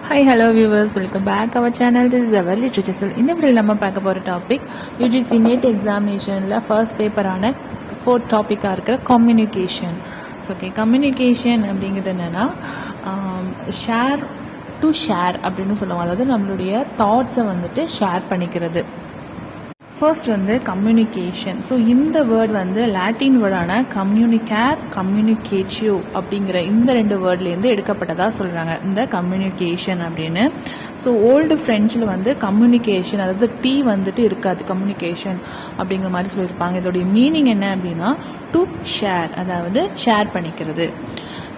Hi, hello viewers, welcome back our channel. This is our literature cell. இந்த வீடியோல நம்ம பார்க்க போற டாபிக் UGC NET எக்ஸாமினேஷன்ல ஃபர்ஸ்ட் பேப்பரான ஃபோர்த் டாபிக்கா இருக்கிற கம்யூனிகேஷன். ஓகே, கம்யூனிகேஷன் அப்படிங்கிறது என்னன்னா ஷேர் டு ஷேர் அப்படின்னு சொல்லுவாங்க. அதாவது நம்மளுடைய தாட்ஸை வந்துட்டு ஷேர் பண்ணிக்கிறது. ஃபர்ஸ்ட் வந்து கம்யூனிகேஷன். ஸோ இந்த வேர்ட் வந்து லாட்டின் வேர்டான கம்யூனிகேட்டிவ் அப்படிங்கிற இந்த ரெண்டு வேர்ட்லேருந்து எடுக்கப்பட்டதாக சொல்கிறாங்க இந்த கம்யூனிகேஷன் அப்படின்னு. ஸோ ஓல்டு ஃப்ரெஞ்சில் வந்து கம்யூனிகேஷன், அதாவது டி வந்துட்டு இருக்காது, கம்யூனிகேஷன் அப்படிங்கிற மாதிரி சொல்லியிருப்பாங்க. இதோடைய மீனிங் என்ன அப்படின்னா டு ஷேர், அதாவது ஷேர் பண்ணிக்கிறது.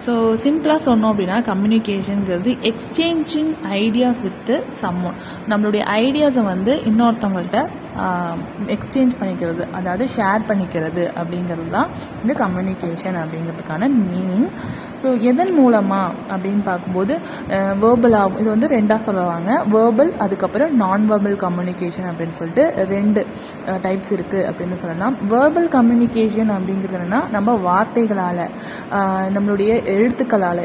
ஸோ சிம்பிளாக சொன்னோம் அப்படின்னா கம்யூனிகேஷனுங்கிறது எக்ஸ்சேஞ்சிங் ஐடியாஸ் வித் சம்மோன். நம்மளுடைய ஐடியாஸை வந்து இன்னொருத்தவங்கள்ட்ட எக்ஸ்சேஞ்ச் பண்ணிக்கிறது, அதாவது ஷேர் பண்ணிக்கிறது அப்படிங்கிறது தான் இந்த கம்யூனிகேஷன் அப்படிங்கிறதுக்கான மீனிங். ஸோ எதன் மூலமாக அப்படின்னு பார்க்கும்போது வேர்பலாக இது வந்து ரெண்டாக சொல்லுவாங்க, வேர்பல் அதுக்கப்புறம் நான் வேர்பல் கம்யூனிகேஷன் அப்படின்னு சொல்லிட்டு ரெண்டு டைப்ஸ் இருக்குது அப்படின்னு சொல்லலாம். வேர்பல் கம்யூனிகேஷன் அப்படிங்கிறது என்னென்னா நம்ம வார்த்தைகளால், நம்மளுடைய எழுத்துக்களால்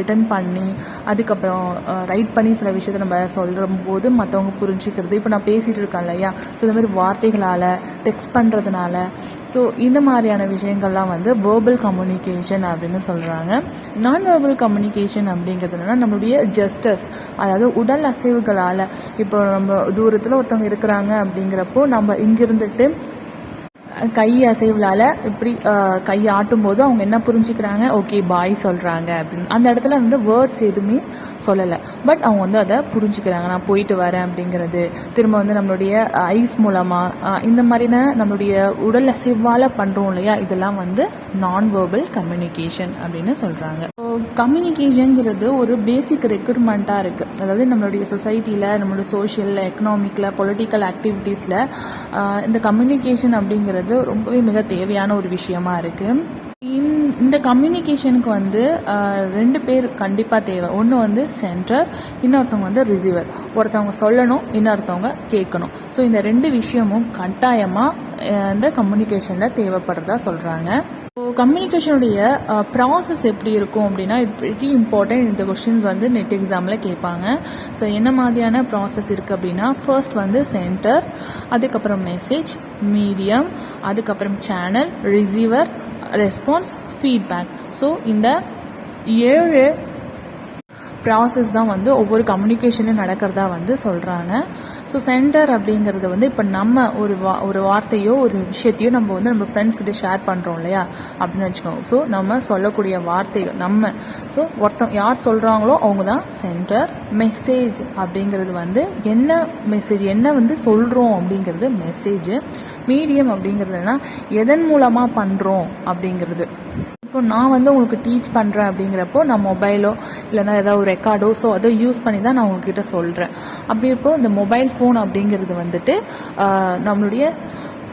ரிட்டன் பண்ணி அதுக்கப்புறம் ரைட் பண்ணி சில விஷயத்தை நம்ம சொல்கிற போது மற்றவங்க புரிஞ்சிக்கிறது. இப்போ நான் பேசிகிட்டு இருக்கேன் இல்லையா, ஸோ இந்த மாதிரி வார்த்தைகளால் டெக்ஸ்ட் பண்ணுறதுனால, ஸோ இந்த மாதிரியான விஷயங்கள்லாம் வந்து வேர்பல் கம்யூனிகேஷன் அப்படின்னு சொல்கிறாங்க. நான் வேர்பல் கம்யூனிகேஷன் அப்படிங்கிறது என்னன்னா நம்மளுடைய ஜெஸ்டர்ஸ், அதாவது உடல் அசைவுகளால். இப்போ நம்ம தூரத்தில் ஒருத்தவங்க இருக்கிறாங்க அப்படிங்கிறப்போ நம்ம இங்கிருந்துட்டு கை அசைவுலால் இப்படி கை ஆட்டும் போது அவங்க என்ன புரிஞ்சுக்கிறாங்க, ஓகே பாய் சொல்கிறாங்க அப்படின்னு. அந்த இடத்துல வந்து வேர்ட்ஸ் எதுவுமே சொல்லலை, பட் அவங்க வந்து அதை புரிஞ்சுக்கிறாங்க, நான் போயிட்டு வரேன் அப்படிங்கிறது. திரும்ப வந்து நம்மளுடைய ஐஸ் மூலமாக இந்த மாதிரின நம்மளுடைய உடல் அசைவால் பண்ணுறோம் இல்லையா, இதெல்லாம் வந்து நான் வேர்பல் கம்யூனிகேஷன் அப்படின்னு சொல்கிறாங்க. கம்யூனிகேஷனுங்கிறது ஒரு பேசிக் ரெக்யூர்மெண்ட்டாக இருக்குது. அதாவது நம்மளுடைய சொசைட்டியில், நம்மளுடைய சோஷியல், எக்கனாமிக்கில், பொலிட்டிக்கல் ஆக்டிவிட்டீஸில் இந்த கம்யூனிகேஷன் அப்படிங்கிறது ரொம்பவே மிக தேவையான ஒரு விஷயமா இருக்குது. இந்த கம்யூனிகேஷனுக்கு வந்து ரெண்டு பேர் கண்டிப்பாக தேவை. ஒன்று வந்து சென்டர், இன்னொருத்தவங்க வந்து ரிசீவர். ஒருத்தவங்க சொல்லணும், இன்னொருத்தவங்க கேட்கணும். ஸோ இந்த ரெண்டு விஷயமும் கட்டாயமாக இந்த கம்யூனிகேஷனில் தேவைப்படுறதா சொல்கிறாங்க. ஸோ கம்யூனிகேஷனுடைய ப்ராசஸ் எப்படி இருக்கும் அப்படின்னா இட் வெரி இம்பார்ட்டன்ட். இந்த கொஸ்டின்ஸ் வந்து நெட் எக்ஸாமில் கேட்பாங்க. ஸோ என்ன மாதிரியான ப்ராசஸ் இருக்குது அப்படின்னா ஃபர்ஸ்ட் வந்து சென்டர், அதுக்கப்புறம் மெசேஜ், மீடியம், அதுக்கப்புறம் channel, receiver, response, feedback. So இந்த 7 ப்ராசஸ் தான் வந்து ஒவ்வொரு கம்யூனிகேஷனும் நடக்கிறதா வந்து சொல்கிறாங்க. ஸோ சென்டர் அப்படிங்கிறது வந்து இப்போ நம்ம ஒரு வார்த்தையோ ஒரு விஷயத்தையோ நம்ம வந்து நம்ம ஃப்ரெண்ட்ஸ் கிட்ட ஷேர் பண்ணுறோம் இல்லையா அப்படின்னு வச்சுக்கோங்க. ஸோ நம்ம சொல்லக்கூடிய வார்த்தைகள் ஸோ ஒருத்தவங்க யார் சொல்கிறாங்களோ அவங்க தான் சென்டர். மெசேஜ் அப்படிங்கிறது வந்து என்ன மெசேஜ், என்ன வந்து சொல்கிறோம் அப்படிங்கிறது மெசேஜ். மீடியம் அப்படிங்கிறதுனா எதன் மூலமாக பண்ணுறோம் அப்படிங்கிறது. இப்போ நான் வந்து உங்களுக்கு டீச் பண்ணுறேன் அப்படிங்கிறப்போ நான் மொபைலோ இல்லைனா ஏதாவது ஒரு ரெக்கார்டோ ஸோ அதை யூஸ் பண்ணி தான் நான் உங்ககிட்ட சொல்கிறேன். அப்படி இப்போ இந்த மொபைல் ஃபோன் அப்படிங்கிறது வந்துட்டு நம்மளுடைய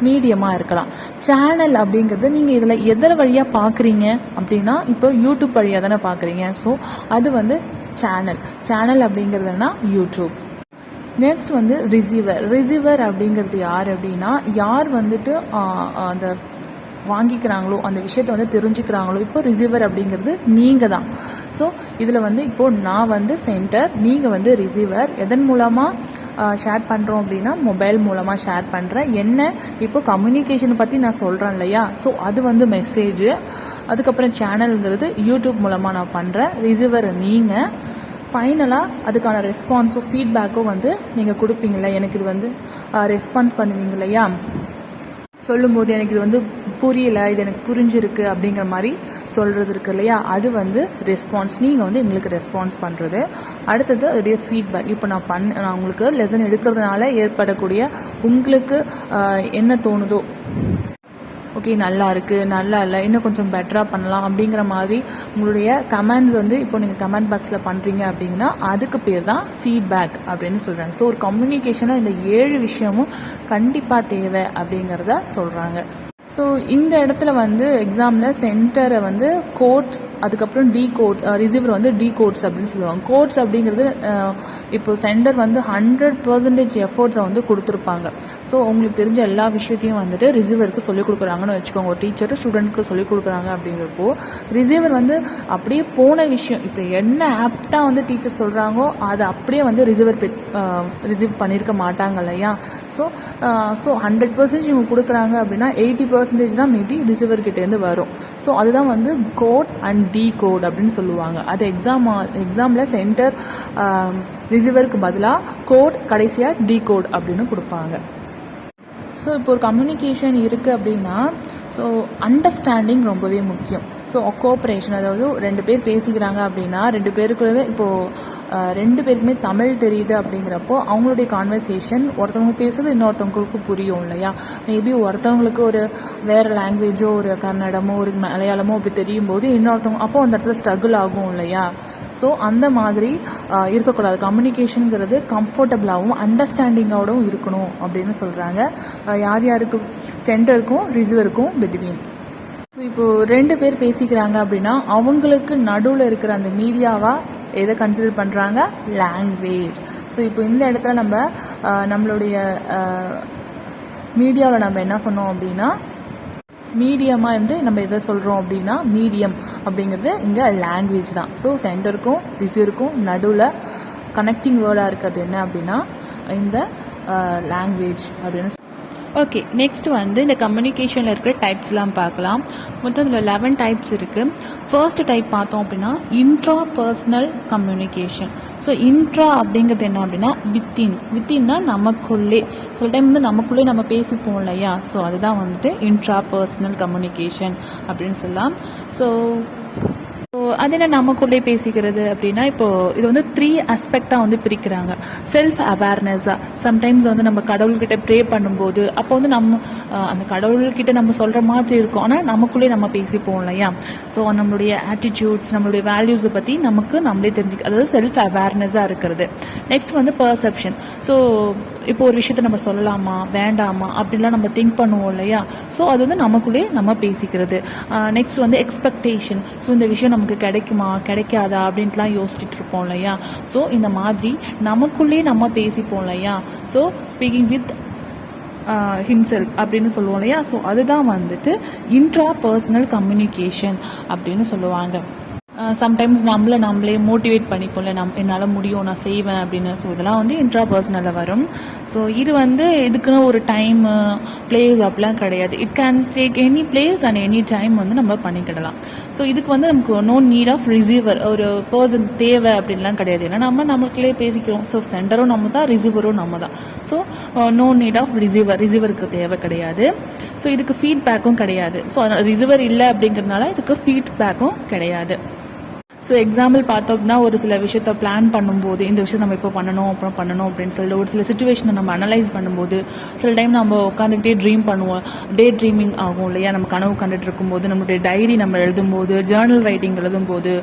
மீடியமாக இருக்கலாம். சேனல் அப்படிங்கிறது நீங்கள் இதில் எதில் வழியாக பார்க்குறீங்க அப்படின்னா இப்போ யூடியூப் வழியாக தானே பார்க்குறீங்க. ஸோ அது வந்து சேனல் அப்படிங்கிறதுனா யூடியூப். நெக்ஸ்ட் வந்து ரிசீவர் அப்படிங்கிறது யார் அப்படின்னா யார் வந்துட்டு அந்த வாங்கிக்கிறாங்களோ அந்த விஷயத்தை வந்து தெரிஞ்சுக்கிறாங்களோ. இப்போ ரிசீவர் அப்படிங்கிறது நீங்கள் தான். ஸோ இதில் வந்து இப்போது நான் வந்து சென்டர், நீங்கள் வந்து ரிசீவர். எதன் மூலமாக ஷேர் பண்ணுறோம் அப்படின்னா மொபைல் மூலமாக ஷேர் பண்ணுறேன். என்ன இப்போ கம்யூனிகேஷனை பற்றி நான் சொல்கிறேன் இல்லையா, ஸோ அது வந்து மெசேஜ். அதுக்கப்புறம் சேனலுங்கிறது யூடியூப் மூலமாக நான் பண்ணுறேன். ரிசீவர் நீங்கள். ஃபைனலாக அதுக்கான ரெஸ்பான்ஸும் ஃபீட்பேக்கும் வந்து நீங்கள் கொடுப்பீங்களா, எனக்கு இது வந்து ரெஸ்பான்ஸ் பண்ணுவீங்க இல்லையா, சொல்லும்போது எனக்கு இது வந்து புரியல, இது எனக்கு புரிஞ்சிருக்கு அப்படிங்கிற மாதிரி சொல்கிறது இருக்கு இல்லையா, அது வந்து ரெஸ்பான்ஸ். நீங்கள் வந்து எங்களுக்கு ரெஸ்பான்ஸ் பண்ணுறது. அடுத்தது அதோடைய ஃபீட்பேக். இப்போ நான் உங்களுக்கு லெசன் எடுக்கிறதுனால ஏற்படக்கூடிய உங்களுக்கு என்ன தோணுதோ, ஓகே நல்லா இருக்குது, நல்லா இல்லை, இன்னும் கொஞ்சம் பெட்டராக பண்ணலாம் அப்படிங்கிற மாதிரி உங்களுடைய கமெண்ட்ஸ் வந்து இப்போ நீங்கள் கமெண்ட் பாக்ஸில் பண்ணுறீங்க அப்படின்னா அதுக்கு பேர் தான் ஃபீட்பேக் அப்படின்னு சொல்கிறாங்க. ஸோ ஒரு கம்யூனிகேஷனாக இந்த 7 விஷயமும் கண்டிப்பாக தேவை அப்படிங்கிறத சொல்கிறாங்க. ஸோ இந்த இடத்துல வந்து எக்ஸாமில் சென்டரை வந்து கோட்ஸ், அதுக்கப்புறம் ரிசீவர் வந்து கோட்ஸ் அப்படின்னு சொல்லுவாங்க. கோட்ஸ் அப்படிங்கிறது இப்போ சென்டர் வந்து 100% எஃபோர்ட்ஸை வந்து கொடுத்துருப்பாங்க. ஸோ உங்களுக்கு தெரிஞ்ச எல்லா விஷயத்தையும் வந்துட்டு ரிசீவருக்கு சொல்லிக் கொடுக்குறாங்கன்னு வச்சுக்கோங்க. ஒரு டீச்சர் ஸ்டூடெண்ட்க்கு சொல்லிக் கொடுக்குறாங்க அப்படிங்கிறப்போ ரிசீவர் வந்து அப்படியே போன விஷயம் இப்போ என்ன ஆப்டாக வந்து டீச்சர் சொல்கிறாங்கோ அதை அப்படியே வந்து ரிசீவ் பண்ணியிருக்க மாட்டாங்க இல்லையா. ஸோ 100% இவங்க கொடுக்குறாங்க அப்படின்னா 80% தான் மேபி ரிசீவர்கிட்டேருந்து வரும். ஸோ அதுதான் வந்து கோட் அண்ட் டி கோட் அப்படின்னு சொல்லுவாங்க. அது எக்ஸாமில் சென்டர் ரிசீவருக்கு பதிலாக கோட் கடைசியாக டி கோட் அப்படின்னு கொடுப்பாங்க. ஸோ இப்போ ஒரு கம்யூனிகேஷன் இருக்குது அப்படின்னா ஸோ அண்டர்ஸ்டாண்டிங் ரொம்பவே முக்கியம். ஸோ கோஆப்ரேஷன், அதாவது 2 பேர் பேசிக்கிறாங்க அப்படின்னா 2 பேருக்குள்ளே இப்போது 2 பேருக்குமே தமிழ் தெரியுது அப்படிங்கிறப்போ அவங்களுடைய கான்வர்சேஷன் ஒருத்தவங்க பேசுறது இன்னொருத்தவங்களுக்கு புரியும் இல்லையா. மேபி ஒருத்தவங்களுக்கு ஒரு வேறு லாங்குவேஜோ ஒரு கன்னடமோ ஒரு மலையாளமோ அப்படி தெரியும் போது இன்னொருத்தவங்க அப்போ அந்த இடத்துல ஸ்ட்ரகிள் ஆகும் இல்லையா. ஸோ அந்த மாதிரி இருக்கக்கூடாது. கம்யூனிகேஷனுங்கிறது கம்ஃபர்டபுளாகவும் அண்டர்ஸ்டாண்டிங்கோடவும் இருக்கணும் அப்படின்னு சொல்கிறாங்க. யார் யாருக்கு சென்டருக்கும் ரிசீவருக்கும் பிட்வீன். ஸோ இப்போது 2 பேர் பேசிக்கிறாங்க அப்படின்னா அவங்களுக்கு நடுவில் இருக்கிற அந்த மீடியாவாக எதை கன்சிடர் பண்ணுறாங்க? லாங்குவேஜ். ஸோ இப்போ இந்த இடத்துல நம்மளுடைய மீடியாவில் நம்ம என்ன சொன்னோம் அப்படின்னா மீடியமாக இருந்து நம்ம எதை சொல்கிறோம் அப்படின்னா மீடியம் அப்படிங்கிறது இங்கே லாங்குவேஜ் தான். ஸோ சென்டருக்கும் ரிசீவருக்கும் நடுவில் கனெக்டிங் வேர்டாக இருக்கிறது என்ன அப்படின்னா இந்த லாங்குவேஜ் அப்படின்னு. ஓகே, நெக்ஸ்ட் வந்து இந்த கம்யூனிகேஷனில் இருக்கிற டைப்ஸ்லாம் பார்க்கலாம். மொத்தம் இதில் 11 டைப்ஸ் இருக்குது. ஃபர்ஸ்ட் டைப் பார்த்தோம் அப்படின்னா intra personal communication. So intra அப்படிங்கிறது என்ன அப்படின்னா வித்தின்னா நமக்குள்ளே, சில டைம் வந்து நமக்குள்ளே நம்ம பேசிப்போம் இல்லையா. ஸோ அதுதான் வந்துட்டு இன்ட்ரா பர்சனல் கம்யூனிகேஷன் அப்படின்னு சொல்லலாம். ஸோ அது என்ன நமக்குள்ளே பேசிக்கிறது அப்படின்னா இப்போது இது வந்து 3 ஆஸ்பெக்டாக வந்து பிரிக்கிறாங்க. செல்ஃப் அவேர்னஸாக சம்டைம்ஸ் வந்து நம்ம கடவுள்கிட்ட ப்ரே பண்ணும்போது அப்போ வந்து நம்ம அந்த கடவுள்கிட்ட நம்ம சொல்கிற மாதிரி இருக்கும், ஆனால் நமக்குள்ளே நம்ம பேசிப்போம் இல்லையா. ஸோ நம்மளுடைய ஆட்டிடியூட்ஸ் நம்மளுடைய வேல்யூஸை பற்றி நம்மளே தெரிஞ்சுக்க, அதாவது செல்ஃப் அவேர்னஸாக இருக்கிறது. நெக்ஸ்ட் வந்து பர்செப்ஷன். ஸோ இப்போ ஒரு விஷயத்த நம்ம சொல்லலாமா வேண்டாமா அப்படின்லாம் நம்ம திங்க் பண்ணுவோம் இல்லையா. ஸோ அது வந்து நமக்குள்ளே நம்ம பேசிக்கிறது. நெக்ஸ்ட் வந்து எக்ஸ்பெக்டேஷன். ஸோ இந்த விஷயம் நமக்கு கிடைக்குமா கிடைக்காதா அப்படின்ட்டுலாம் யோசிச்சுட்டு இருப்போம் இல்லையா. ஸோ இந்த மாதிரி நமக்குள்ளே நம்ம பேசிப்போம் இல்லையா. ஸோ ஸ்பீக்கிங் வித் ஹிம்செல்ஃப் அப்படின்னு சொல்லுவோம் இல்லையா. ஸோ அதுதான் வந்துட்டு இன்ட்ரா பர்சனல் கம்யூனிகேஷன் அப்படின்னு சொல்லுவாங்க. சம்டைம்ஸ் நம்மளே மோட்டிவேட் பண்ணிப்போம்ல, என்னால் முடியும், நான் செய்வேன் அப்படின்னு. ஸோ இதெல்லாம் வந்து இன்ட்ரா பர்சனலில் வரும். ஸோ இது வந்து இதுக்குன்னு ஒரு டைமு பிளேஸ் அப்படிலாம் கிடையாது. It can take any place and any time வந்து நம்ம பண்ணிக்கிடலாம். ஸோ இதுக்கு வந்து நமக்கு நோ நீட் ஆஃப் ரிசீவர், ஒரு பர்சன் தேவை அப்படின்லாம் கிடையாது. ஏன்னா நம்மளுக்குள்ளே பேசிக்கிறோம். ஸோ சென்டரும் நம்ம தான், ரிசீவரும் நம்ம தான். ஸோ நோ நீட் ஆஃப் ரிசீவருக்கு தேவை கிடையாது. ஸோ இதுக்கு ஃபீட்பேக்கும் கிடையாது. ஸோ அதனால் ரிசீவர் இல்லை அப்படிங்கிறதுனால இதுக்கு ஃபீட்பேக்கும் கிடையாது. ஸோ எக்ஸாம்பிள் பார்த்தோம் அப்படின்னா ஒரு சில விஷயத்த பிளான் பண்ணும்போது இந்த விஷயத்தை நம்ம இப்போ பண்ணணும் அப்புறம் பண்ணணும் அப்படின்னு சொல்லிட்டு ஒரு சில சுச்சுவேஷனை நம்ம அனலைஸ் பண்ணும்போது சில டைம் நம்ம உட்காந்துக்கிட்டே ட்ரீம் பண்ணுவோம். டே ட்ரீமிங் ஆகும் இல்லையா. நம்ம கனவு கண்டுட்டு இருக்கும்போது, நம்மளுடைய டைரி நம்ம எழுதும்போது, ஜேர்னல் ரைட்டிங் எழுதும்போது,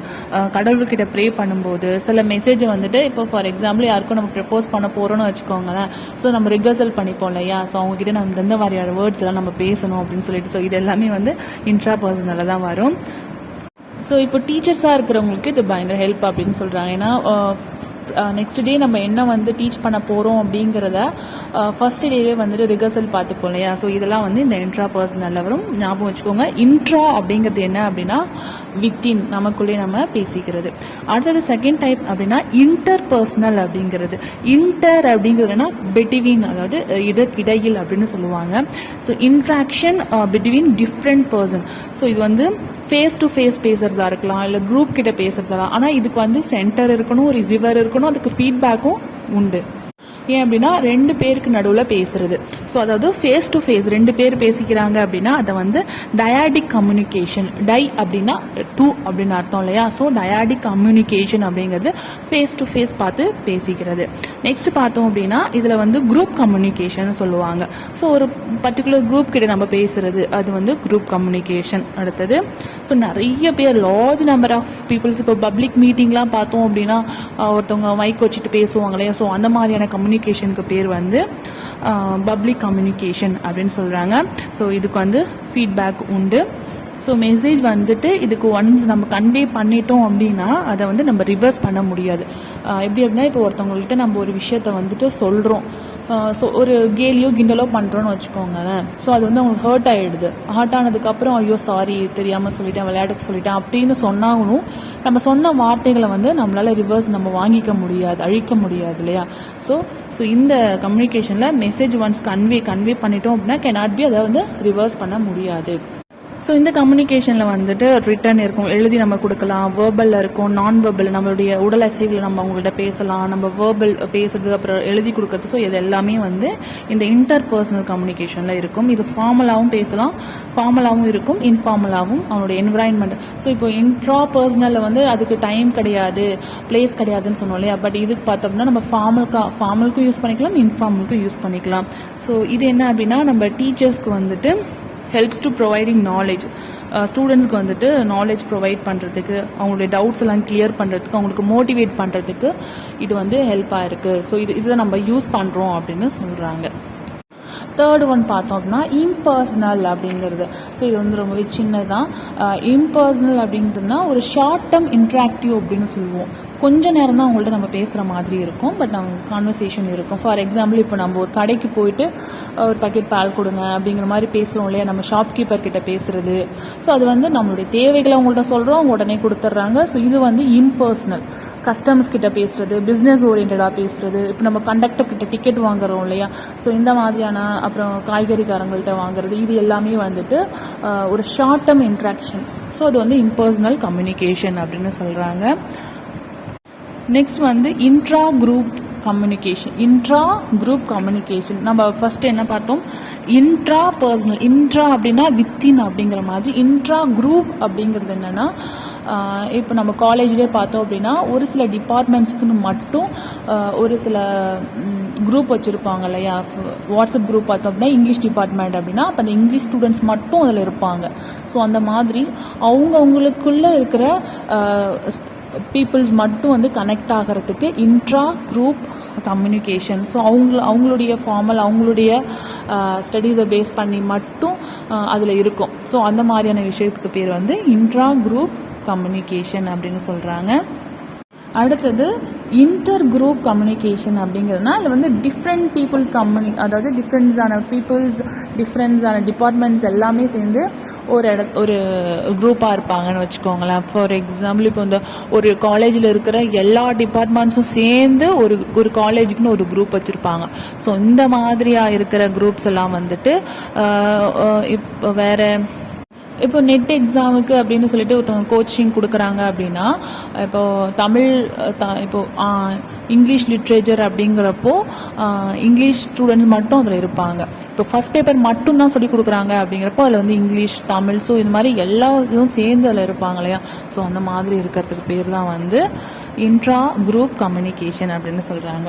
கடவுள்கிட்ட ப்ரே பண்ணும்போது, சில மெசேஜை வந்துட்டு இப்போ ஃபார் எக்ஸாம்பிள் யாருக்கும் நம்ம ப்ரப்போஸ் பண்ண போகிறோன்னு வச்சுக்கோங்களேன். ஸோ நம்ம ரிகர்சல் பண்ணிப்போம் இல்லையா. ஸோ அவங்ககிட்ட நம்ம எந்த மாதிரியான வேர்ட்ஸ் எல்லாம் நம்ம பேசணும் அப்படின்னு சொல்லிட்டு. ஸோ இது எல்லாமே வந்து இன்ட்ரா பர்சனலில் தான் வரும். ஸோ இப்போ டீச்சர்ஸாக இருக்கிறவங்களுக்கு இது பயங்கர ஹெல்ப் அப்படின்னு சொல்கிறாங்க. ஏன்னா நெக்ஸ்ட் டே நம்ம என்ன வந்து டீச் பண்ண போகிறோம் அப்படிங்கிறத ஃபர்ஸ்ட் டேவே வந்துட்டு ரிகர்சல் பார்த்துப்போம் இல்லையா. ஸோ இதெல்லாம் வந்து இந்த இன்ட்ரா பர்சனலில் வரும். ஞாபகம் வச்சுக்கோங்க. இன்ட்ரா அப்படிங்கிறது என்ன அப்படின்னா வித்தின், நமக்குள்ளே நம்ம பேசிக்கிறது. அடுத்தது செகண்ட் டைப் அப்படின்னா இன்டர் பர்சனல் அப்படிங்கிறது. இன்டர் அப்படிங்கிறதுனா பிட்வீன், அதாவது இதற்கிடையில் அப்படின்னு சொல்லுவாங்க. So interaction between different person. So இது வந்து ஃபேஸ் டு ஃபேஸ் பேசுறதா இருக்கலாம், இல்லை குரூப் கிட்ட பேசுறதா. ஆனால் இதுக்கு வந்து சென்டர் இருக்கணும், ரிசீவர் இருக்கணும், அதுக்கு ஃபீட்பேக்கும் உண்டு. ஏன் அப்படின்னா 2 பேருக்கு நடுவில் பேசுறது. ஸோ அதாவது ஃபேஸ் டு ஃபேஸ் 2 பேர் பேசிக்கிறாங்க அப்படின்னா அதை வந்து டயாடிக் கம்யூனிகேஷன். டை அப்படின்னா 2 அப்படின்னு அர்த்தம் இல்லையா. ஸோ டயாடிக் கம்யூனிகேஷன் அப்படிங்கிறது ஃபேஸ் டு ஃபேஸ் பார்த்து பேசிக்கிறது. நெக்ஸ்ட் பார்த்தோம் அப்படின்னா இதில் வந்து குரூப் கம்யூனிகேஷன் சொல்லுவாங்க. ஸோ ஒரு பர்டிகுலர் குரூப் கிட்ட நம்ம பேசுறது, அது வந்து குரூப் கம்யூனிகேஷன். அடுத்தது ஸோ நிறைய பேர், லார்ஜ் நம்பர் ஆஃப் பீப்புள்ஸ், இப்போ பப்ளிக் மீட்டிங்லாம் பார்த்தோம் அப்படின்னா ஒருத்தவங்க மைக் வச்சுட்டு பேசுவாங்க இல்லையா. ஸோ அந்த மாதிரியான கம்யூனிகேஷனுக்கு பேர் வந்து பப்ளிக் கம்யூனிகேஷன் அப்படின்னு சொல்கிறாங்க. ஸோ இதுக்கு வந்து ஃபீட்பேக் உண்டு. ஸோ மெசேஜ் வந்துட்டு இதுக்கு ஒன்ஸ் நம்ம கன்வே பண்ணிட்டோம் அப்படின்னா அதை வந்து நம்ம ரிவர்ஸ் பண்ண முடியாது. எப்படி அப்படின்னா இப்போ ஒருத்தவங்கள்ட்ட நம்ம ஒரு விஷயத்த வந்துட்டு சொல்கிறோம், ஸோ ஒரு கேலியோ கிண்டலோ பண்ணுறோன்னு வச்சுக்கோங்களேன். ஸோ அது வந்து அவங்களுக்கு ஹர்ட் ஆகிடுது. ஹர்ட் ஆனதுக்கப்புறம் ஐயோ சாரி தெரியாமல் சொல்லிட்டேன், விளையாட்டுக்கு சொல்லிட்டேன் அப்படின்னு சொன்னாலும் நம்ம சொன்ன வார்த்தைகளை வந்து நம்மளால் ரிவர்ஸ் நம்ம வாங்கிக்க முடியாது, அழிக்க முடியாது இல்லையா. ஸோ இந்த கம்யூனிகேஷனில் மெசேஜ் ஒன்ஸ் கன்வே பண்ணிட்டோம் அப்படின்னா கேனாட் பி அதை வந்து ரிவர்ஸ் பண்ண முடியாது. ஸோ இந்த கம்யூனிகேஷனில் வந்துட்டு ரிட்டன் இருக்கும், எழுதி நம்ம கொடுக்கலாம், வேர்பலில் இருக்கும், நான் வேர்பல் நம்மளுடைய உடல் அசைவில் நம்ம அவங்கள்ட்ட பேசலாம், நம்ம வேர்பல் பேசுறது அப்புறம் எழுதி கொடுக்கறது. ஸோ இது எல்லாமே வந்து இந்த இன்டர்பர்சனல் கம்யூனிகேஷனில் இருக்கும். இது ஃபார்மலாகவும் பேசலாம், ஃபார்மலாகவும் இருக்கும், இன்ஃபார்மலாகவும் அவனுடைய என்விரான்மெண்ட். ஸோ இப்போ இன்ட்ரா பர்சனலில் வந்து அதுக்கு டைம் கிடையாது, பிளேஸ் கிடையாதுன்னு சொன்னோம் இல்லையா. பட் இதுக்கு பார்த்தோம்னா நம்ம ஃபார்மலுக்கும் யூஸ் பண்ணிக்கலாம், இன்ஃபார்மலுக்கும் யூஸ் பண்ணிக்கலாம். ஸோ இது என்ன அப்படின்னா நம்ம டீச்சர்ஸ்க்கு வந்துட்டு ஹெல்ப்ஸ் டு ப்ரொவைடிங் நாலேஜ், ஸ்டூடெண்ட்ஸ்க்கு வந்துட்டு நாலேஜ் ப்ரொவைட் பண்ணுறதுக்கு, அவங்களுடைய டவுட்ஸ் எல்லாம் கிளியர் பண்ணுறதுக்கு, அவங்களுக்கு மோட்டிவேட் பண்ணுறதுக்கு இது வந்து ஹெல்ப்பாக இருக்குது. ஸோ இதை நம்ம யூஸ் பண்ணுறோம் அப்படின்னு சொல்கிறாங்க. தேர்ட் ஒன் பார்த்தோம் அப்படின்னா இம்பர்சனல் அப்படிங்கிறது. ஸோ இது வந்து ரொம்பவே சின்னதான். இம்பர்சனல் அப்படிங்கிறதுனா ஒரு ஷார்ட் டேர்ம் இன்ட்ராக்டிவ் அப்படின்னு சொல்லுவோம். கொஞ்ச நேரம் தான் அவங்கள்ட்ட நம்ம பேசுகிற மாதிரி இருக்கும், பட் நம்ம கான்வர்சேஷன் இருக்கும். ஃபார் எக்ஸாம்பிள் இப்போ நம்ம ஒரு கடைக்கு போயிட்டு ஒரு பாக்கெட் பால் கொடுங்க அப்படிங்கிற மாதிரி பேசுகிறோம் இல்லையா, நம்ம ஷாப்கீப்பர் கிட்ட பேசுறது. ஸோ அது வந்து நம்மளுடைய தேவைகளை அவங்கள்ட்ட சொல்கிறோம், அவங்க உடனே கொடுத்துட்றாங்க. ஸோ இது வந்து இம்பர்சனல். கஸ்டமர்ஸ் கிட்ட பேசுறது, பிஸ்னஸ் ஓரியன்டாக பேசுறது, இப்போ நம்ம கண்டக்டர் கிட்ட டிக்கெட் வாங்குறோம் இல்லையா. ஸோ இந்த மாதிரியான, அப்புறம் காய்கறிக்காரங்கள்ட்ட வாங்குறது, இது எல்லாமே வந்துட்டு ஒரு ஷார்ட் டேர்ம் இன்ட்ராக்ஷன். ஸோ அது வந்து இம்பர்சனல் கம்யூனிகேஷன் அப்படின்னு சொல்கிறாங்க. நெக்ஸ்ட் வந்து intra group communication. Intra group communication நம்ம ஃபர்ஸ்ட் என்ன பார்த்தோம், இன்ட்ரா பர்சனல். இன்ட்ரா அப்படின்னா வித்தின் அப்படிங்கிற மாதிரி. இன்ட்ரா குரூப் அப்படிங்கிறது என்னன்னா, இப்போ நம்ம காலேஜ்லேயே பார்த்தோம் அப்படின்னா ஒரு சில டிபார்ட்மெண்ட்ஸ்க்குன்னு மட்டும் ஒரு சில குரூப் வச்சுருப்பாங்க இல்லையா. வாட்ஸ்அப் குரூப் பார்த்தோம் அப்படின்னா இங்கிலீஷ் டிபார்ட்மெண்ட் அப்படின்னா அப்போ அந்த இங்கிலீஷ் ஸ்டூடெண்ட்ஸ் மட்டும் அதில் இருப்பாங்க. ஸோ அந்த மாதிரி அவங்களுக்குள்ளே இருக்கிற பீப்புள்ஸ் மட்டும் வந்து கனெக்ட் ஆகிறதுக்கு இன்ட்ரா குரூப் கம்யூனிகேஷன். ஸோ அவங்களுடைய ஃபார்மல், அவங்களுடைய ஸ்டடீஸை பேஸ் பண்ணி மட்டும் அதில் இருக்கும். ஸோ அந்த மாதிரியான விஷயத்துக்கு பேர் வந்து இன்ட்ரா குரூப் கம்யூனிகேஷன் அப்படின்னு சொல்கிறாங்க. அடுத்தது இன்டர் குரூப் கம்யூனிகேஷன் அப்படிங்கிறதுனா அதில் வந்து டிஃப்ரெண்ட் பீப்புள்ஸ் அதாவது டிஃப்ரெண்ட்ஸான பீப்புள்ஸ், டிஃப்ரெண்ட்ஸான டிபார்ட்மெண்ட்ஸ் எல்லாமே சேர்ந்து ஒரு குரூப்பாக இருப்பாங்கன்னு வச்சுக்கோங்களேன். ஃபார் எக்ஸாம்பிள் இப்போ இந்த ஒரு காலேஜில் இருக்கிற எல்லா டிபார்ட்மெண்ட்ஸும் சேர்ந்து ஒரு காலேஜுக்குன்னு ஒரு குரூப் வச்சுருப்பாங்க. ஸோ இந்த மாதிரியாக இருக்கிற குரூப்ஸ் எல்லாம் வந்துட்டு இப்போ வேறு இப்போ நெட் எக்ஸாமுக்கு அப்படின்னு சொல்லிட்டு ஒருத்தவங்க கோச்சிங் கொடுக்குறாங்க அப்படின்னா, இப்போ தமிழ் இப்போ இங்கிலீஷ் லிட்ரேச்சர் அப்படிங்கிறப்போ இங்கிலீஷ் ஸ்டூடெண்ட்ஸ் மட்டும் அதில் இருப்பாங்க. இப்போ ஃபர்ஸ்ட் பேப்பர் மட்டும் தான் சொல்லி கொடுக்குறாங்க அப்படிங்கிறப்போ அதில் வந்து இங்கிலீஷ், தமிழ், ஸோ இது மாதிரி எல்லா இதுவும் சேர்ந்து அதில் இருப்பாங்க இல்லையா. ஸோ அந்த மாதிரி இருக்கிறதுக்கு பேர் தான் வந்து இன்ட்ரா குரூப் கம்யூனிகேஷன் அப்படின்னு சொல்கிறாங்க.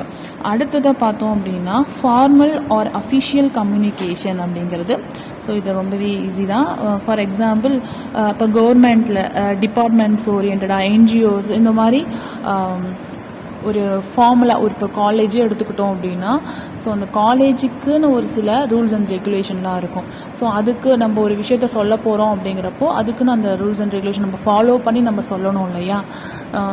அடுத்ததாக பார்த்தோம் அப்படின்னா ஃபார்மல் ஆர் அஃபிஷியல் கம்யூனிகேஷன் அப்படிங்கிறது. ஸோ இது ரொம்பவே ஈஸி தான். ஃபார் எக்ஸாம்பிள் இப்போ கவர்மெண்ட்டில் டிபார்ட்மெண்ட்ஸ் ஓரியன்டாக என்ஜிஓஸ் இந்த மாதிரி ஒரு ஃபார்முலா, ஒரு இப்போ காலேஜே எடுத்துக்கிட்டோம் அப்படின்னா, ஸோ அந்த காலேஜுக்குன்னு ஒரு சில ரூல்ஸ் அண்ட் ரெகுலேஷன்லாம் இருக்கும். ஸோ அதுக்கு நம்ம ஒரு விஷயத்த சொல்ல போகிறோம் அப்படிங்கிறப்போ அதுக்குன்னு அந்த ரூல்ஸ் அண்ட் ரெகுலேஷன் நம்ம ஃபாலோ பண்ணி நம்ம சொல்லணும் இல்லையா.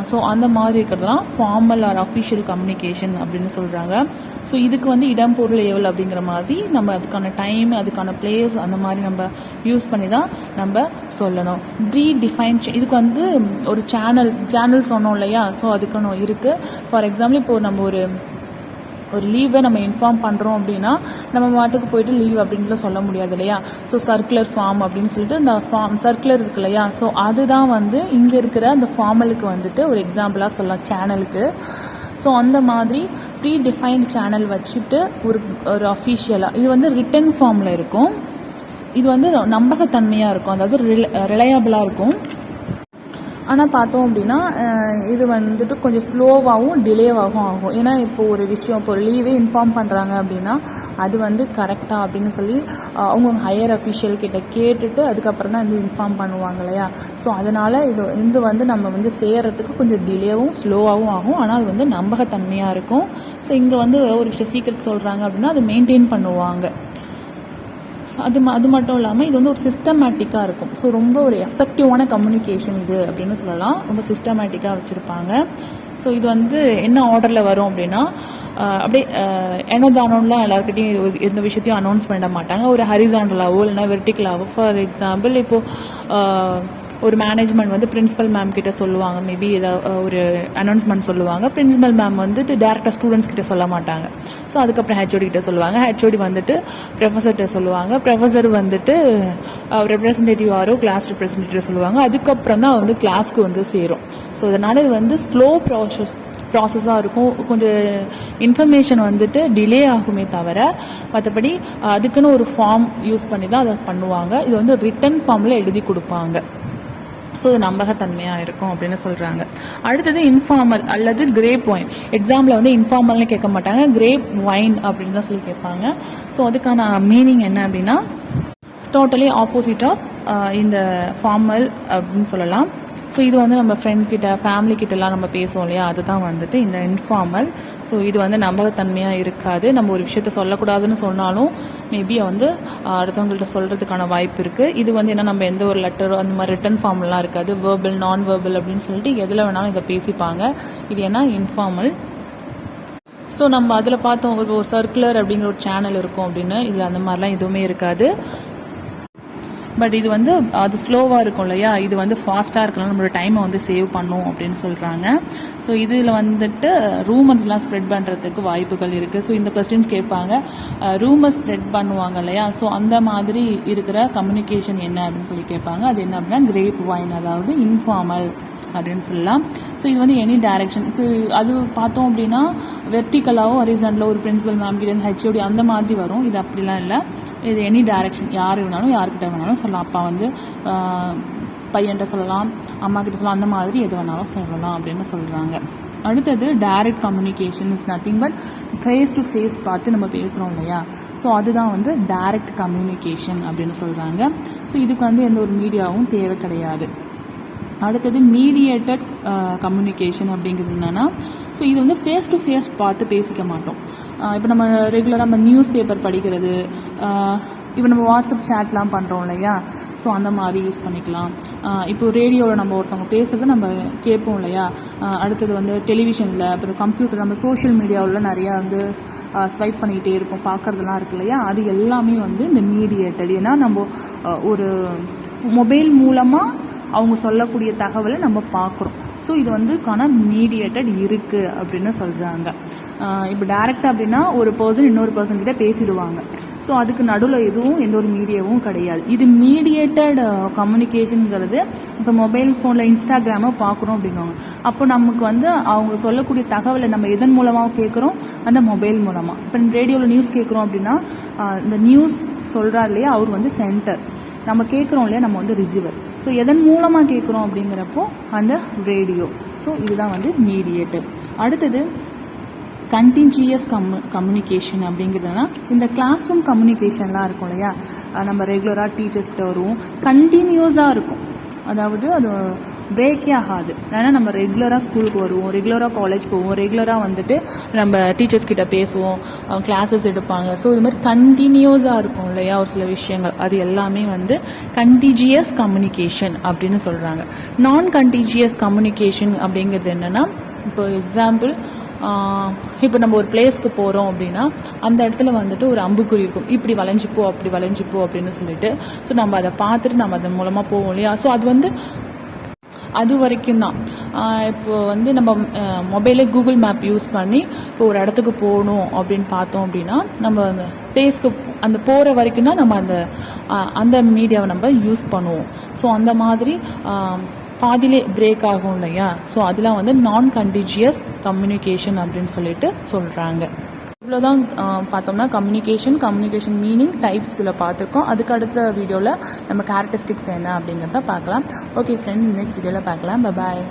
ஸோ அந்த மாதிரி இருக்கிறது தான் ஃபார்மல் ஆர் அஃபிஷியல் கம்யூனிகேஷன் அப்படின்னு சொல்கிறாங்க. ஸோ இதுக்கு வந்து இடம், பொருள், ஏவல் அப்படிங்கிற மாதிரி நம்ம அதுக்கான டைம், அதுக்கான பிளேஸ் அந்த மாதிரி நம்ம யூஸ் பண்ணி தான் நம்ம சொல்லணும். ரீடிஃபைன் இதுக்கு வந்து ஒரு சேனல் சொன்னோம் இல்லையா. ஸோ அதுக்கான இருக்குது. ஃபார் எக்ஸாம்பிள் இப்போ நம்ம ஒரு லீவை நம்ம இன்ஃபார்ம் பண்ணுறோம் அப்படின்னா நம்ம மாட்டுக்கு போயிட்டு லீவ் அப்படின்ட்டு சொல்ல முடியாது இல்லையா. ஸோ சர்க்குலர் ஃபார்ம் அப்படின்னு சொல்லிட்டு இந்த சர்க்குலர் இருக்கு இல்லையா. ஸோ அதுதான் வந்து இங்கே இருக்கிற அந்த ஃபார்மலுக்கு வந்துட்டு ஒரு எக்ஸாம்பிளாக சொல்லலாம், சேனலுக்கு. ஸோ அந்த மாதிரி ப்ரீ டிஃபைன்ட் சேனல் வச்சுட்டு ஒரு அஃபிஷியலாக இது வந்து ரிட்டன் ஃபார்மில் இருக்கும். இது வந்து நம்பகத்தன்மையாக இருக்கும், அதாவது ரிலையபிளாக இருக்கும். ஆனால் பார்த்தோம் அப்படின்னா இது வந்துட்டு கொஞ்சம் ஸ்லோவாகவும் டிலேவாகவும் ஆகும். ஏன்னா இப்போ ஒரு விஷயம், இப்போ ஒரு லீவே இன்ஃபார்ம் பண்ணுறாங்க அப்படின்னா அது வந்து கரெக்டாக அப்படின்னு சொல்லி அவங்க ஹையர் அஃபிஷியல் கிட்ட கேட்டுட்டு அதுக்கப்புறம் தான் வந்து இன்ஃபார்ம் பண்ணுவாங்க இல்லையா. ஸோ அதனால் இது வந்து நம்ம வந்து செய்கிறதுக்கு கொஞ்சம் டிலேவும் ஸ்லோவாகவும் ஆகும். ஆனால் அது வந்து நம்பகத்தன்மையாக இருக்கும். ஸோ இங்கே வந்து ஒரு விஷயம் சீக்ரெட் சொல்கிறாங்க அப்படின்னா அது மெயின்டைன் பண்ணுவாங்க. அது மட்டும் இல்லாமல் இது வந்து ஒரு சிஸ்டமேட்டிக்காக இருக்கும். ஸோ ரொம்ப ஒரு எஃபெக்டிவான கம்யூனிகேஷன் இது அப்படின்னு சொல்லலாம். ரொம்ப சிஸ்டமேட்டிக்காக வச்சுருப்பாங்க. ஸோ இது வந்து என்ன ஆர்டரில் வரும் அப்படின்னா அப்படியே என்னதானோலாம் எல்லாருக்கிட்டையும் எந்த விஷயத்தையும் அனௌன்ஸ் பண்ண மாட்டாங்க. ஒரு ஹரிசாண்டலாவோ இல்லைனா வெர்டிக்கலாவோ. ஃபார் எக்ஸாம்பிள் இப்போது ஒரு மேனேஜ்மெண்ட் வந்து பிரின்சிபல் மேம் கிட்ட சொல்லுவாங்க, மேபி ஏதாவது ஒரு அனௌன்ஸ்மெண்ட் சொல்லுவாங்க. பிரின்சிபல் மேம் வந்துட்டு டேரெக்டாக ஸ்டூடெண்ட்ஸ் கிட்ட சொல்ல மாட்டாங்க. ஸோ அதுக்கப்புறம் ஹெச்ஓடி கிட்ட சொல்லுவாங்க. ஹெச்ஓடி வந்துட்டு ப்ரொஃபஸர்கிட்ட சொல்லுவாங்க. ப்ரொஃபஸர் வந்துட்டு ரெப்ரஸன்டேட்டிவ் ஆரோ கிளாஸ் ரெப்ரஸன்டேட்டிவ் சொல்லுவாங்க. அதுக்கப்புறம் தான் வந்து கிளாஸ்க்கு வந்து சேரும். ஸோ அதனால் இது வந்து ஸ்லோ ப்ராசஸாக இருக்கும். கொஞ்சம் இன்ஃபர்மேஷன் வந்துட்டு டிலே ஆகுமே தவிர மற்றபடி அதுக்குன்னு ஒரு ஃபார்ம் யூஸ் பண்ணி தான் அதை பண்ணுவாங்க. இது வந்து ரிட்டன் ஃபார்மில் எழுதி கொடுப்பாங்க. ஸோ இது நம்பகத்தன்மையாக இருக்கும் அப்படின்னு சொல்கிறாங்க. அடுத்தது இன்ஃபார்மல் அல்லது கிரேப் ஒயின். எக்ஸாமில் வந்து இன்ஃபார்மல்னு கேட்க மாட்டாங்க, கிரேப் ஒயின் அப்படின்னு தான் சொல்லி கேட்பாங்க. ஸோ அதுக்கான மீனிங் என்ன அப்படின்னா டோட்டலி ஆப்போசிட் ஆஃப் இந்த ஃபார்மல் அப்படின்னு சொல்லலாம். ஸோ இது வந்து நம்ம ஃப்ரெண்ட்ஸ் கிட்ட ஃபேமிலி கிட்டலாம் நம்ம பேசுவோம் இல்லையா, அதுதான் வந்துட்டு இந்த இன்ஃபார்மல். ஸோ இது வந்து நம்பகத்தன்மையாக இருக்காது. நம்ம ஒரு விஷயத்த சொல்லக்கூடாதுன்னு சொன்னாலும் மேபி வந்து அடுத்தவங்கள்ட்ட சொல்கிறதுக்கான வாய்ப்பு இருக்குது. இது வந்து என்ன, நம்ம எந்த ஒரு லெட்டரோ அந்த மாதிரி ரிட்டன் ஃபார்ம்லாம் இருக்காது. வேர்பல் நான் வேர்பல் அப்படின்னு சொல்லிட்டு எதில் வேணாலும் இதை பேசிப்பாங்க. இது என்ன, இன்ஃபார்மல். ஸோ நம்ம அதில் பார்த்தோம் ஒரு சர்க்குலர் அப்படிங்கிற ஒரு சேனல் இருக்கும் அப்படின்னு. இதில் அந்த மாதிரிலாம் எதுவுமே இருக்காது. பட் இது வந்து அது ஸ்லோவாக இருக்கும் இல்லையா, இது வந்து ஃபாஸ்ட்டாக இருக்கலாம், நம்மளோட டைமை வந்து சேவ் பண்ணும் அப்படின்னு சொல்கிறாங்க. ஸோ இதில் வந்துட்டு ரூமர்ஸ்லாம் ஸ்ப்ரெட் பண்ணுறதுக்கு வாய்ப்புகள் இருக்குது. ஸோ இந்த கொஸ்டின்ஸ் கேட்பாங்க, ரூமர்ஸ் ஸ்ப்ரெட் பண்ணுவாங்க இல்லையா, ஸோ அந்த மாதிரி இருக்கிற கம்யூனிகேஷன் என்ன அப்படின்னு சொல்லி கேட்பாங்க. அது என்ன அப்படின்னா கிரேப் வைன், அதாவது இன்ஃபார்மல் அப்படின்னு சொல்லலாம். ஸோ இது வந்து எனி டைரக்ஷன். ஸோ அது பார்த்தோம் அப்படின்னா வெர்டிக்கலாவோ ஹரிசாண்டலோ ஒரு பிரின்சிபல் மேம் கிட்ட ஹெச்ஓடி அந்த மாதிரி வரும். இது அப்படிலாம் இல்லை. இது எனி டைரக்ஷன், யார் வேணாலும் யார்கிட்ட வேணாலும் சொல்லலாம். அப்பா வந்து பையன்கிட்ட சொல்லலாம், அம்மா கிட்ட சொல்லலாம், அந்த மாதிரி எது வேணாலும் சொல்லலாம் அப்படின்னு சொல்கிறாங்க. அடுத்தது direct communication is nothing but face to face பார்த்து நம்ம பேசுகிறோம் இல்லையா, ஸோ அதுதான் வந்து டைரக்ட் கம்யூனிகேஷன் அப்படின்னு சொல்கிறாங்க. ஸோ இதுக்கு வந்து எந்த ஒரு மீடியாவும் தேவை கிடையாது. அடுத்தது மீடியேட்டட் கம்யூனிகேஷன் அப்படிங்கிறது என்னென்னா, ஸோ இது வந்து ஃபேஸ் டு ஃபேஸ் பார்த்து பேசிக்க மாட்டோம். இப்போ நம்ம ரெகுலராக நம்ம நியூஸ் பேப்பர் படிக்கிறது, இப்போ நம்ம வாட்ஸ்அப் சேட்லாம் பண்ணுறோம் இல்லையா, ஸோ அந்த மாதிரி யூஸ் பண்ணிக்கலாம். இப்போ ரேடியோவில் நம்ம ஒருத்தவங்க பேசுகிறத நம்ம கேட்போம் இல்லையா. அடுத்தது வந்து டெலிவிஷனில், அப்புறம் கம்ப்யூட்டர், நம்ம சோஷியல் மீடியாவில் நிறையா வந்து ஸ்வைப் பண்ணிக்கிட்டே இருப்போம், பார்க்குறதுலாம் இருக்கு இல்லையா, அது எல்லாமே வந்து இந்த மீடியேட்டட். ஏன்னா நம்ம ஒரு மொபைல் மூலமாக அவங்க சொல்லக்கூடிய தகவலை நம்ம பார்க்குறோம். ஸோ இது வந்து மீடியேட்டட் இருக்குது அப்படின்னு சொல்கிறாங்க. இப்போ டைரெக்டாக அப்படின்னா ஒரு பர்சன் இன்னொரு பர்சன் கிட்ட பேசிடுவாங்க. ஸோ அதுக்கு நடுவில் எதுவும் எந்த ஒரு மீடியாவும் கிடையாது. இது மீடியேட்டட் கம்யூனிகேஷனுங்கிறது இப்போ மொபைல் ஃபோனில் இன்ஸ்டாகிராமை பார்க்குறோம் அப்படிங்குவாங்க. அப்போ நமக்கு வந்து அவங்க சொல்லக்கூடிய தகவலை நம்ம எதன் மூலமாக கேட்குறோம், அந்த மொபைல் மூலமாக. இப்போ ரேடியோவில் நியூஸ் கேட்குறோம் அப்படின்னா இந்த நியூஸ் சொல்கிறார் இல்லையா, அவர் வந்து சென்டர், நம்ம கேட்குறோம் இல்லையா, நம்ம வந்து ரிசீவர். ஸோ எதன் மூலமாக கேட்குறோம் அப்படிங்கிறப்போ அந்த ரேடியோ. ஸோ இதுதான் வந்து மீடியேட்டட். அடுத்தது கண்டினியூஸ் கம்யூனிகேஷன் அப்படிங்கிறதுனா இந்த கிளாஸ் ரூம் கம்யூனிகேஷன்லாம் இருக்கும் இல்லையா, நம்ம ரெகுலராக டீச்சர்ஸ்கிட்ட வருவோம், கண்டினியூஸாக இருக்கும். அதாவது அது பிரேக்கே ஆகாது. ஏன்னா நம்ம ரெகுலராக ஸ்கூலுக்கு வருவோம், ரெகுலராக காலேஜ் போவோம், ரெகுலராக வந்துட்டு நம்ம டீச்சர்ஸ் கிட்ட பேசுவோம், கிளாஸஸ் எடுப்பாங்க. ஸோ இது மாதிரி கண்டினியூஸாக இருக்கும் இல்லையா ஒரு சில விஷயங்கள், அது எல்லாமே வந்து கண்டிஜியஸ் கம்யூனிகேஷன் அப்படின்னு சொல்கிறாங்க. நான் கண்டிஜியஸ் கம்யூனிகேஷன் அப்படிங்கிறது என்னென்னா, இப்போ எக்ஸாம்பிள், இப்போ நம்ம ஒரு பிளேஸ்க்கு போகிறோம் அப்படின்னா அந்த இடத்துல வந்துட்டு ஒரு அம்புக்குறி இருக்கும், இப்படி வளைஞ்சிப்போ அப்படி வளைஞ்சிப்போ அப்படின்னு சொல்லிட்டு. ஸோ நம்ம அதை பார்த்துட்டு நம்ம அதன் மூலமாக போவோம் இல்லையா. ஸோ அது வந்து அது வரைக்கும் தான். இப்போ வந்து நம்ம மொபைலே கூகுள் மேப் யூஸ் பண்ணி இப்போ ஒரு இடத்துக்கு போகணும் அப்படின்னு பார்த்தோம் அப்படின்னா நம்ம அந்த பிளேஸ்க்கு அந்த போகிற வரைக்கும் தான் நம்ம அந்த மீடியாவை நம்ம யூஸ் பண்ணுவோம். ஸோ அந்த மாதிரி பாதிலே பிரேக் ஆகும் இல்லையா. ஸோ அதெல்லாம் வந்து நான் கண்டிஜியஸ் கம்யூனிகேஷன் அப்படின்னு சொல்லிட்டு சொல்கிறாங்க. இவ்வளோதான் பார்த்தோம்னா கம்யூனிகேஷன் மீனிங் டைப்ஸ் இதில் பார்த்துருக்கோம். அதுக்கு அடுத்த வீடியோவில் நம்ம கேரக்டரிஸ்டிக்ஸ் என்ன அப்படிங்கிறத பார்க்கலாம். ஓகே ஃப்ரெண்ட்ஸ், நெக்ஸ்ட் வீடியோவில் பார்க்கலாம். பாய்.